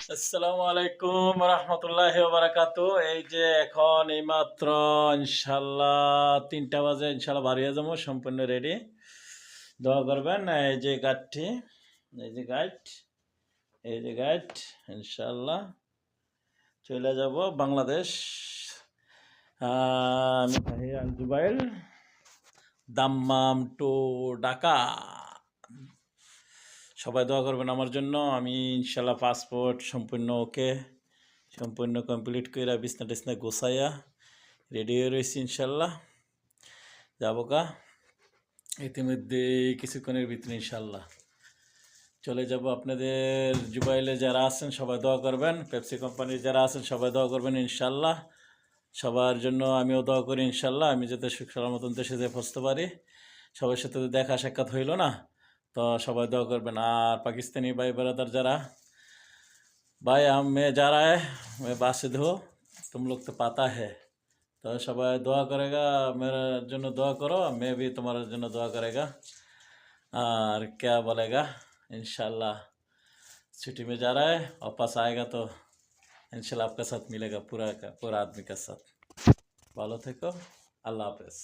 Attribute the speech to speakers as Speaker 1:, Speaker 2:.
Speaker 1: আসসালামু আলাইকুম রহমতুল্লাহি ওয়া বারাকাতু। এই যে এখন এইমাত্র ইনশাল্লাহ ৩টা বাজে, ইনশাল্লাহ বাড়ি হয়ে যাবো, সম্পূর্ণ রেডি। দোয়া করবেন। এই যে গাইডটি, এই যে গাইড, এই যে গাইড, ইনশাল্লাহ চলে যাব বাংলাদেশ। আমি তাহির আল জুবাইর, দাম্মাম টু ঢাকা। সবাই দোয়া করবেন আমার জন্য। আমি ইনশাল্লাহ পাসপোর্ট সম্পূর্ণ ওকে, সম্পূর্ণ কমপ্লিট করে বিছনা টিছনা গোছাইয়া রেডি হয়ে রয়েছি। ইনশাল্লাহ যাবো গা ইতিমধ্যে কিছুক্ষণের ভিতরে ইনশাল্লাহ চলে যাব। আপনাদের জুবাইলে যারা আছেন সবাই দোয়া করবেন, পেপসি কোম্পানির যারা আছেন সবাই দোয়া করবেন ইনশাল্লাহ। সবার জন্য আমিও দোয়া করি ইনশাল্লাহ, আমি যাতে সুখ মতন দেশে যেয়ে পৌঁছতে পারি। সবার সাথে তো দেখা সাক্ষাৎ হইল না, তো সবাই দোয়া করবেন। আর পাকিস্তানি ভাই ব্রাদার যারা, भाई हम मैं जा रहा है, मैं बात से हो, तुम लोग तो पता है, तो सब दुआ करेगा मेरे जन, दुआ करो, मैं भी तुम्हारे जन दुआ करेगा। और क्या बोलेगा, इंशाल्लाह छुट्टी में जा रहा है, वापस आएगा तो इंशाल्लाह आपका साथ मिलेगा, पूरा आदमी का साथ। ভালো থেকো, আল্লাহ হাফেজ।